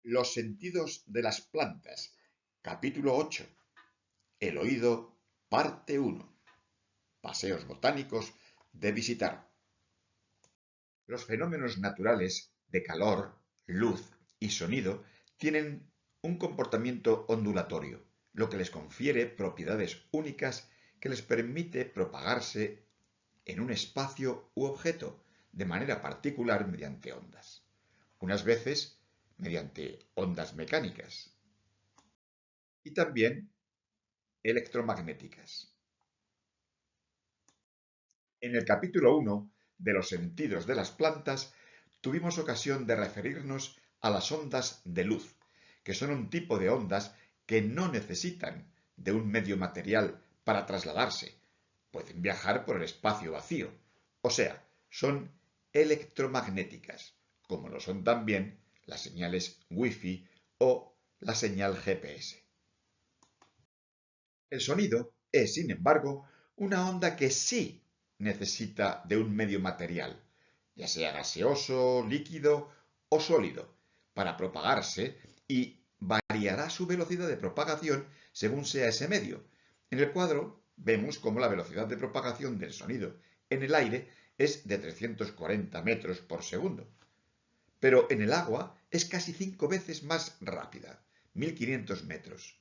Los sentidos de las plantas. Capítulo 8. El oído, parte 1. Paseos botánicos de visitar. Los fenómenos naturales de calor, luz y sonido tienen un comportamiento ondulatorio, lo que les confiere propiedades únicas que les permite propagarse en un espacio u objeto de manera particular mediante ondas. Unas veces mediante ondas mecánicas y también electromagnéticas. En el capítulo 1 de los sentidos de las plantas tuvimos ocasión de referirnos a las ondas de luz, que son un tipo de ondas que no necesitan de un medio material para trasladarse. Pueden viajar por el espacio vacío, o sea, son electromagnéticas, como lo son también las señales Wi-Fi o la señal GPS. El sonido es, sin embargo, una onda que sí necesita de un medio material, ya sea gaseoso, líquido o sólido, para propagarse y variará su velocidad de propagación según sea ese medio. En el cuadro vemos cómo la velocidad de propagación del sonido en el aire es de 340 metros por segundo, pero en el agua es casi 5 veces más rápida, 1500 metros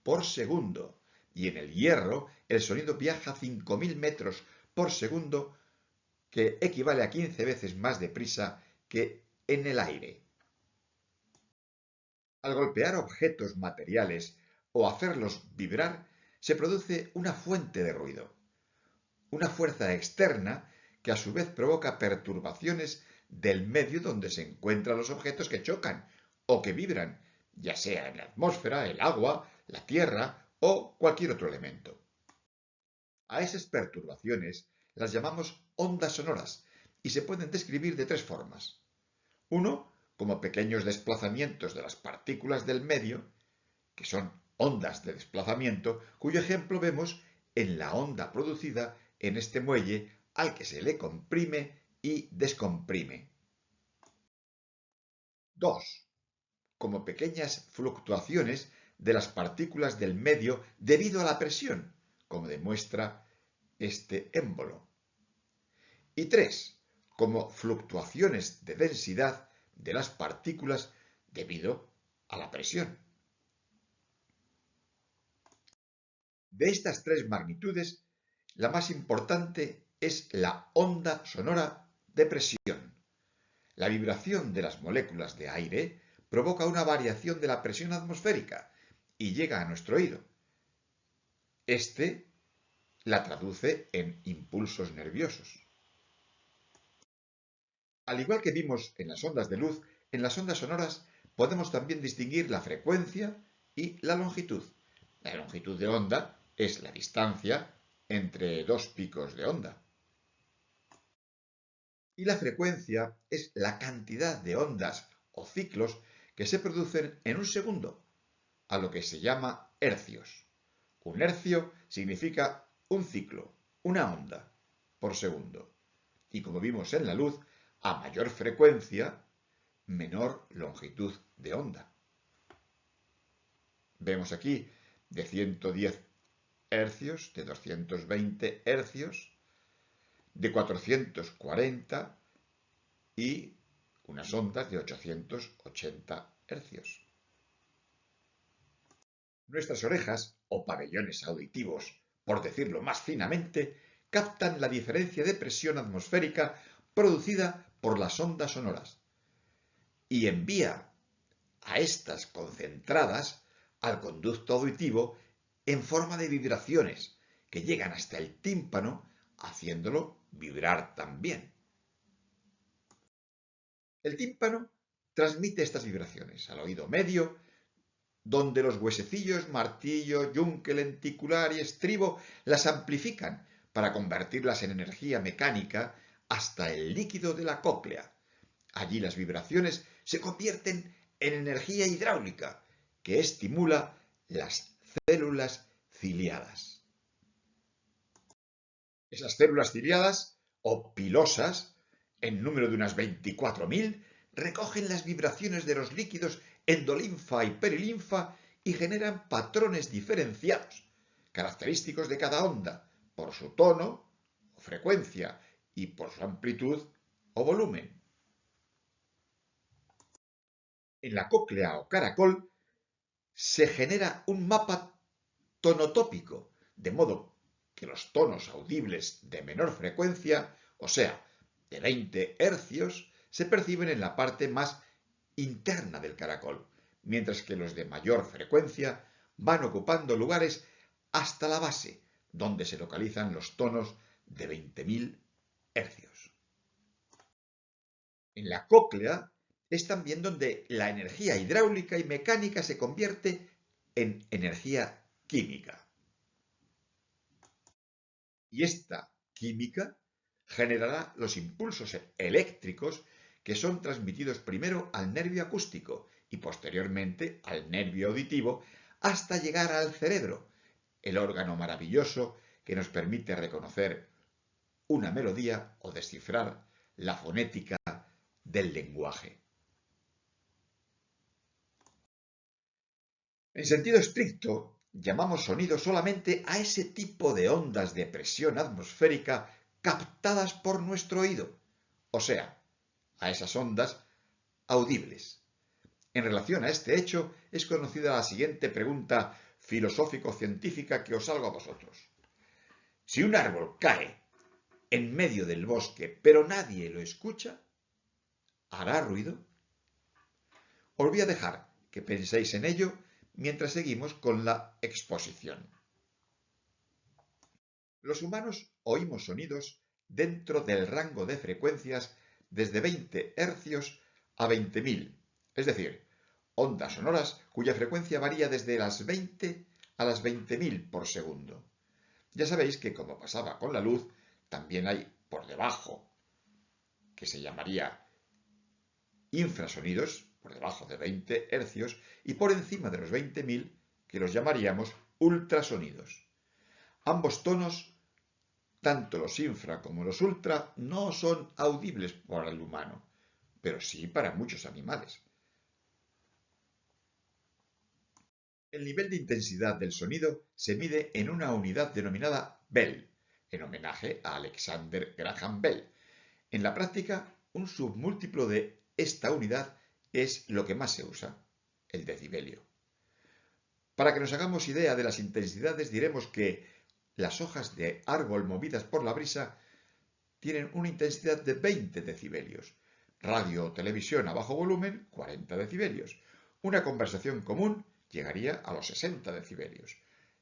por segundo, y en el hierro el sonido viaja a 5000 metros por segundo, que equivale a 15 veces más deprisa que en el aire. Al golpear objetos materiales o hacerlos vibrar, se produce una fuente de ruido, una fuerza externa que a su vez provoca perturbaciones del medio donde se encuentran los objetos que chocan o que vibran, ya sea en la atmósfera, el agua, la tierra o cualquier otro elemento. A esas perturbaciones las llamamos ondas sonoras y se pueden describir de tres formas. Uno, como pequeños desplazamientos de las partículas del medio, que son ondas de desplazamiento, cuyo ejemplo vemos en la onda producida en este muelle al que se le comprime y descomprime. Dos, como pequeñas fluctuaciones de las partículas del medio debido a la presión, como demuestra este émbolo. Y tres, como fluctuaciones de densidad de las partículas debido a la presión. De estas tres magnitudes, la más importante es la onda sonora de presión. La vibración de las moléculas de aire provoca una variación de la presión atmosférica y llega a nuestro oído. Este la traduce en impulsos nerviosos. Al igual que vimos en las ondas de luz, en las ondas sonoras podemos también distinguir la frecuencia y la longitud. La longitud de onda es la distancia entre dos picos de onda. Y la frecuencia es la cantidad de ondas o ciclos que se producen en un segundo, a lo que se llama hercios. Un hercio significa un ciclo, una onda, por segundo. Y como vimos en la luz, a mayor frecuencia, menor longitud de onda. Vemos aquí de 110 hercios, de 220 hercios, de 440 y unas ondas de 880 hercios. Nuestras orejas, o pabellones auditivos, por decirlo más finamente, captan la diferencia de presión atmosférica producida por las ondas sonoras y envía a estas concentradas al conducto auditivo en forma de vibraciones que llegan hasta el tímpano, haciéndolo vibrar también. El tímpano transmite estas vibraciones al oído medio, donde los huesecillos, martillo, yunque, lenticular y estribo las amplifican para convertirlas en energía mecánica hasta el líquido de la cóclea. Allí las vibraciones se convierten en energía hidráulica que estimula las células ciliadas. Esas células ciliadas o pilosas, en número de unas 24.000, recogen las vibraciones de los líquidos endolinfa y perilinfa y generan patrones diferenciados, característicos de cada onda, por su tono o frecuencia y por su amplitud o volumen. En la cóclea o caracol se genera un mapa tonotópico, de modo que los tonos audibles de menor frecuencia, o sea, de 20 hercios, se perciben en la parte más interna del caracol, mientras que los de mayor frecuencia van ocupando lugares hasta la base, donde se localizan los tonos de 20.000 hercios. En la cóclea es también donde la energía hidráulica y mecánica se convierte en energía química. Y esta química generará los impulsos eléctricos que son transmitidos primero al nervio acústico y posteriormente al nervio auditivo hasta llegar al cerebro, el órgano maravilloso que nos permite reconocer una melodía o descifrar la fonética del lenguaje. En sentido estricto, llamamos sonido solamente a ese tipo de ondas de presión atmosférica captadas por nuestro oído, o sea, a esas ondas audibles. En relación a este hecho, es conocida la siguiente pregunta filosófico-científica que os hago a vosotros. Si un árbol cae en medio del bosque, pero nadie lo escucha, ¿hará ruido? Os voy a dejar que penséis en ello mientras seguimos con la exposición. Los humanos oímos sonidos dentro del rango de frecuencias desde 20 hercios a 20.000, es decir, ondas sonoras cuya frecuencia varía desde las 20 a las 20.000 por segundo. Ya sabéis que, como pasaba con la luz, también hay por debajo, que se llamaría infrasonidos, por debajo de 20 hercios, y por encima de los 20.000, que los llamaríamos ultrasonidos. Ambos tonos, tanto los infra como los ultra, no son audibles para el humano, pero sí para muchos animales. El nivel de intensidad del sonido se mide en una unidad denominada Bell, en homenaje a Alexander Graham Bell. En la práctica, un submúltiplo de esta unidad es lo que más se usa, el decibelio. Para que nos hagamos idea de las intensidades, diremos que las hojas de árbol movidas por la brisa tienen una intensidad de 20 decibelios. Radio o televisión a bajo volumen, 40 decibelios. Una conversación común llegaría a los 60 decibelios.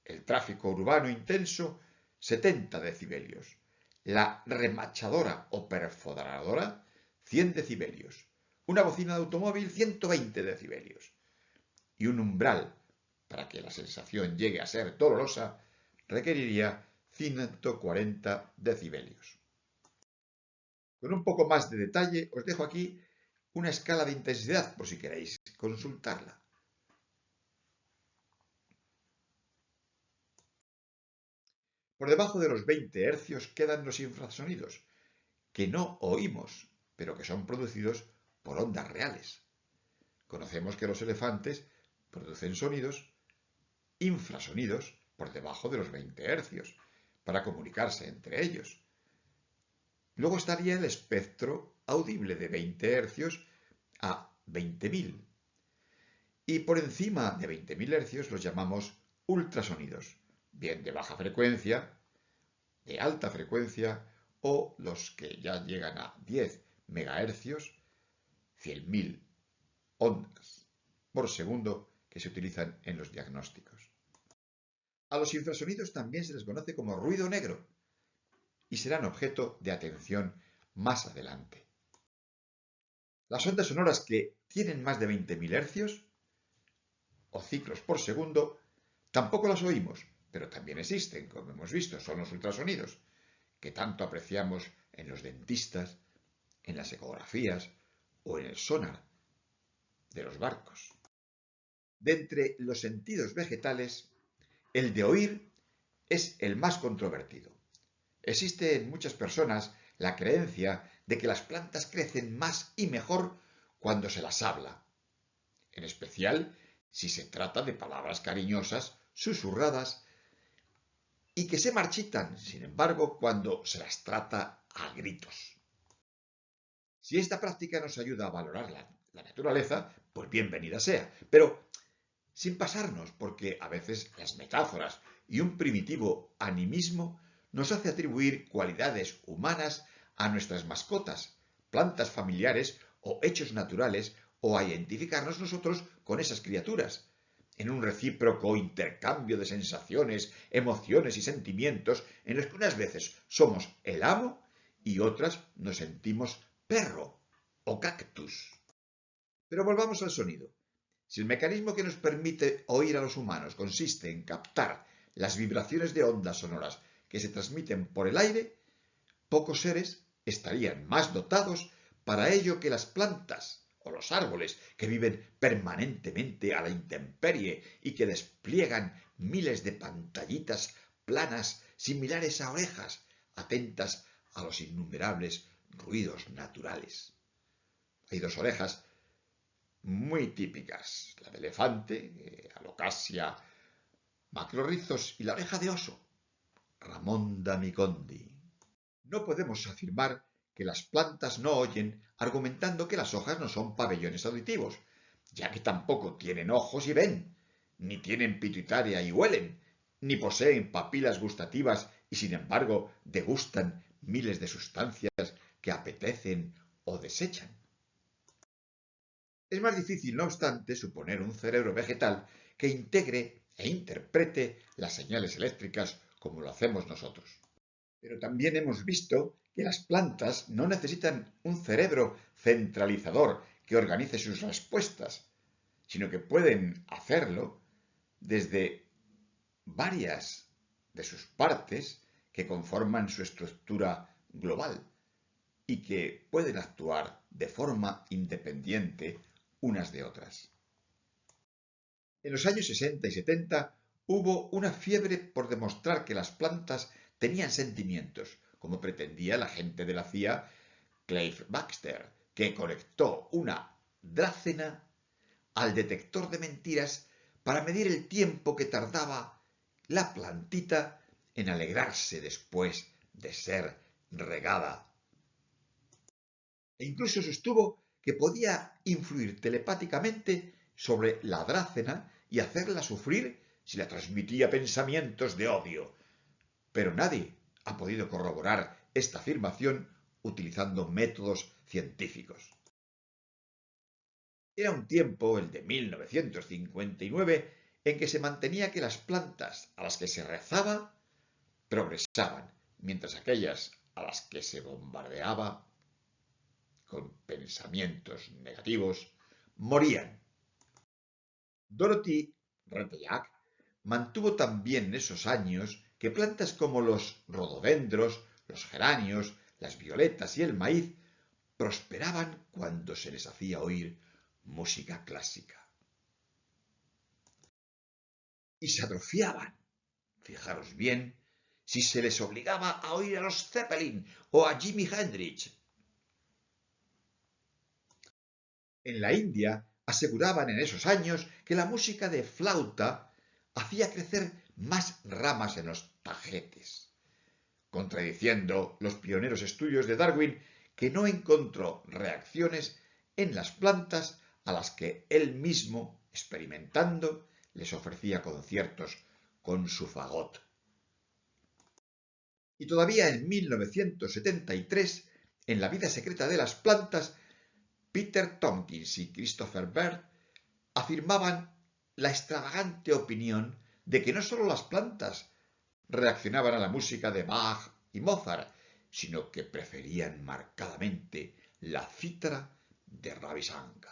El tráfico urbano intenso, 70 decibelios. La remachadora o perforadora, 100 decibelios. Una bocina de automóvil, 120 decibelios. Y un umbral, para que la sensación llegue a ser dolorosa, requeriría 140 decibelios. Con un poco más de detalle, os dejo aquí una escala de intensidad por si queréis consultarla. Por debajo de los 20 hercios quedan los infrasonidos, que no oímos, pero que son producidos por ondas reales. Conocemos que los elefantes producen sonidos, infrasonidos, por debajo de los 20 hercios, para comunicarse entre ellos. Luego estaría el espectro audible de 20 hercios a 20.000. Y por encima de 20.000 hercios los llamamos ultrasonidos, bien de baja frecuencia, de alta frecuencia o los que ya llegan a 10 megahercios, 100.000 ondas por segundo que se utilizan en los diagnósticos. A los infrasonidos también se les conoce como ruido negro y serán objeto de atención más adelante. Las ondas sonoras que tienen más de 20.000 hercios o ciclos por segundo tampoco las oímos, pero también existen, como hemos visto, son los ultrasonidos, que tanto apreciamos en los dentistas, en las ecografías o en el sonar de los barcos. De entre los sentidos vegetales, el de oír es el más controvertido. Existe en muchas personas la creencia de que las plantas crecen más y mejor cuando se las habla, en especial si se trata de palabras cariñosas, susurradas, y que se marchitan, sin embargo, cuando se las trata a gritos. Si esta práctica nos ayuda a valorar la naturaleza, pues bienvenida sea, pero sin pasarnos, porque a veces las metáforas y un primitivo animismo nos hace atribuir cualidades humanas a nuestras mascotas, plantas familiares o hechos naturales, o a identificarnos nosotros con esas criaturas, en un recíproco intercambio de sensaciones, emociones y sentimientos en los que unas veces somos el amo y otras nos sentimos perro o cactus. Pero volvamos al sonido. Si el mecanismo que nos permite oír a los humanos consiste en captar las vibraciones de ondas sonoras que se transmiten por el aire, pocos seres estarían más dotados para ello que las plantas o los árboles que viven permanentemente a la intemperie y que despliegan miles de pantallitas planas similares a orejas, atentas a los innumerables ruidos naturales. Hay dos orejas muy típicas, la de elefante, Alocasia macrorrizos, y la oreja de oso, Ramonda micondi. No podemos afirmar que las plantas no oyen argumentando que las hojas no son pabellones auditivos, ya que tampoco tienen ojos y ven, ni tienen pituitaria y huelen, ni poseen papilas gustativas y sin embargo degustan miles de sustancias que apetecen o desechan. Es más difícil, no obstante, suponer un cerebro vegetal que integre e interprete las señales eléctricas como lo hacemos nosotros. Pero también hemos visto que las plantas no necesitan un cerebro centralizador que organice sus respuestas, sino que pueden hacerlo desde varias de sus partes que conforman su estructura global y que pueden actuar de forma independiente unas de otras. En los años 60 y 70 hubo una fiebre por demostrar que las plantas tenían sentimientos, como pretendía el agente de la CIA Clive Baxter, que conectó una drácena al detector de mentiras para medir el tiempo que tardaba la plantita en alegrarse después de ser regada. E incluso sostuvo que podía influir telepáticamente sobre la drácena y hacerla sufrir si la transmitía pensamientos de odio. Pero nadie ha podido corroborar esta afirmación utilizando métodos científicos. Era un tiempo, el de 1959, en que se mantenía que las plantas a las que se rezaba progresaban, mientras aquellas a las que se bombardeaba con pensamientos negativos morían. Dorothy Rdyak mantuvo también en esos años que plantas como los rododendros, los geranios, las violetas y el maíz prosperaban cuando se les hacía oír música clásica. Y se atrofiaban, fijaros bien, si se les obligaba a oír a los Zeppelin o a Jimi Hendrix. En la India aseguraban en esos años que la música de flauta hacía crecer más ramas en los tagetes, contradiciendo los pioneros estudios de Darwin, que no encontró reacciones en las plantas a las que él mismo, experimentando, les ofrecía conciertos con su fagot. Y todavía en 1973, en La vida secreta de las plantas, Peter Tompkins y Christopher Bird afirmaban la extravagante opinión de que no solo las plantas reaccionaban a la música de Bach y Mozart, sino que preferían marcadamente la cítara de Ravi Shankar.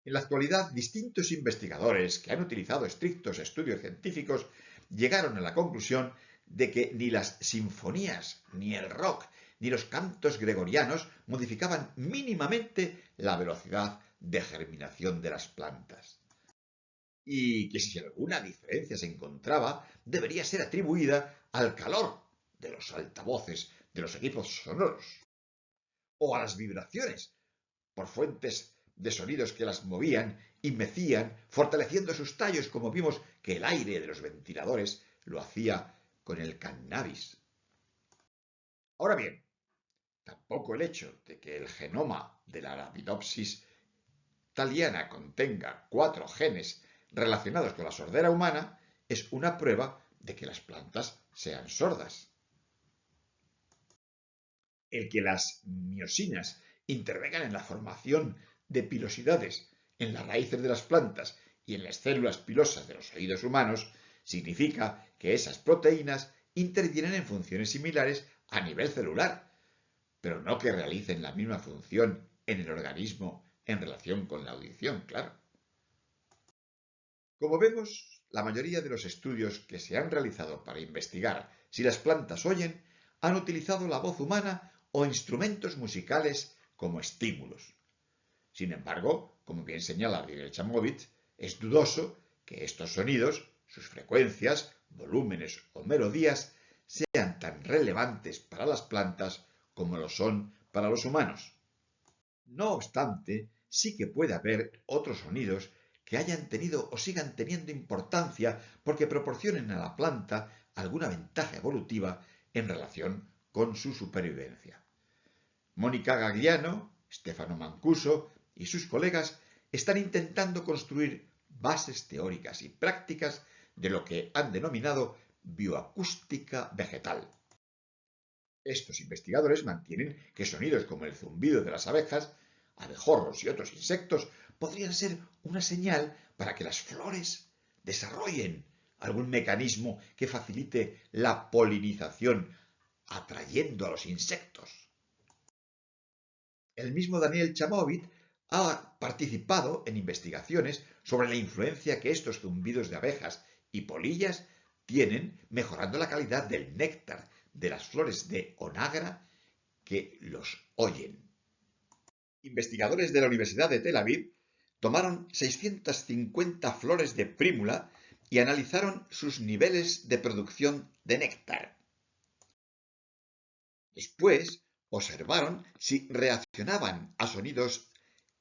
En la actualidad, distintos investigadores que han utilizado estrictos estudios científicos llegaron a la conclusión de que ni las sinfonías, ni el rock, ni los cantos gregorianos modificaban mínimamente la velocidad de germinación de las plantas. Y que si alguna diferencia se encontraba, debería ser atribuida al calor de los altavoces de los equipos sonoros, o a las vibraciones por fuentes de sonidos que las movían y mecían, fortaleciendo sus tallos, como vimos que el aire de los ventiladores lo hacía con el cannabis. Ahora bien, tampoco el hecho de que el genoma de la Arabidopsis thaliana contenga 4 genes relacionados con la sordera humana es una prueba de que las plantas sean sordas. El que las miosinas intervengan en la formación de pilosidades en las raíces de las plantas y en las células pilosas de los oídos humanos significa que esas proteínas intervienen en funciones similares a nivel celular, pero no que realicen la misma función en el organismo en relación con la audición, claro. Como vemos, la mayoría de los estudios que se han realizado para investigar si las plantas oyen han utilizado la voz humana o instrumentos musicales como estímulos. Sin embargo, como bien señala Daniel Chamovitz, es dudoso que estos sonidos, sus frecuencias, volúmenes o melodías sean tan relevantes para las plantas como lo son para los humanos. No obstante, sí que puede haber otros sonidos que hayan tenido o sigan teniendo importancia porque proporcionen a la planta alguna ventaja evolutiva en relación con su supervivencia. Mónica Gagliano, Stefano Mancuso y sus colegas están intentando construir bases teóricas y prácticas de lo que han denominado bioacústica vegetal. Estos investigadores mantienen que sonidos como el zumbido de las abejas, abejorros y otros insectos podrían ser una señal para que las flores desarrollen algún mecanismo que facilite la polinización, atrayendo a los insectos. El mismo Daniel Chamovitz ha participado en investigaciones sobre la influencia que estos zumbidos de abejas y polillas tienen mejorando la calidad del néctar de las flores de onagra que los oyen. Investigadores de la Universidad de Tel Aviv tomaron 650 flores de prímula y analizaron sus niveles de producción de néctar. Después observaron si reaccionaban a sonidos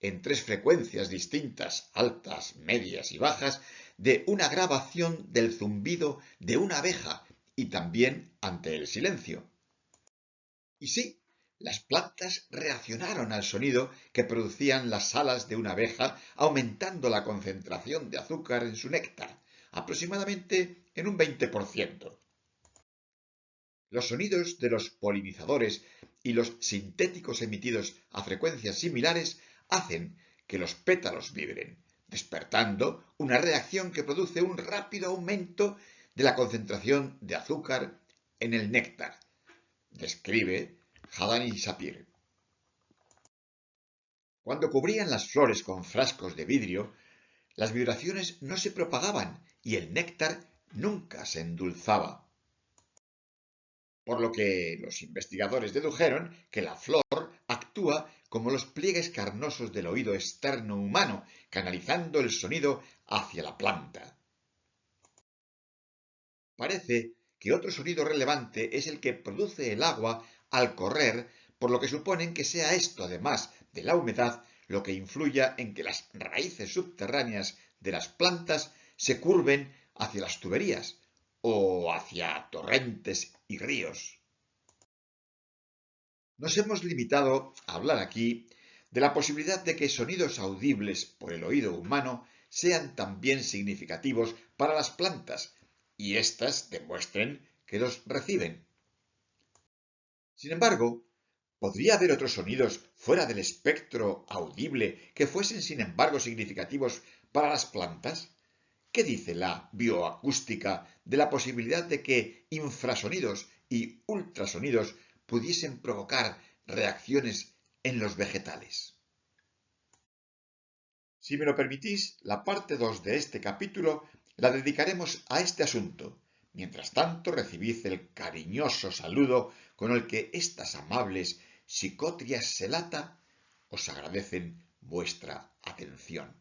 en 3 frecuencias distintas, altas, medias y bajas, de una grabación del zumbido de una abeja y también ante el silencio. Y sí, las plantas reaccionaron al sonido que producían las alas de una abeja, aumentando la concentración de azúcar en su néctar, aproximadamente en un 20%. Los sonidos de los polinizadores y los sintéticos emitidos a frecuencias similares hacen que los pétalos vibren, despertando una reacción que produce un rápido aumento de la concentración de azúcar en el néctar, describe Hadani Sapir. Cuando cubrían las flores con frascos de vidrio, las vibraciones no se propagaban y el néctar nunca se endulzaba. Por lo que los investigadores dedujeron que la flor actúa como los pliegues carnosos del oído externo humano, canalizando el sonido hacia la planta. Parece que otro sonido relevante es el que produce el agua al correr, por lo que suponen que sea esto, además de la humedad, lo que influya en que las raíces subterráneas de las plantas se curven hacia las tuberías o hacia torrentes y ríos. Nos hemos limitado a hablar aquí de la posibilidad de que sonidos audibles por el oído humano sean también significativos para las plantas y éstas demuestren que los reciben. Sin embargo, ¿podría haber otros sonidos fuera del espectro audible que fuesen sin embargo significativos para las plantas? ¿Qué dice la bioacústica de la posibilidad de que infrasonidos y ultrasonidos pudiesen provocar reacciones en los vegetales? Si me lo permitís, la parte 2 de este capítulo la dedicaremos a este asunto. Mientras tanto, recibid el cariñoso saludo con el que estas amables psicotrias selata os agradecen vuestra atención.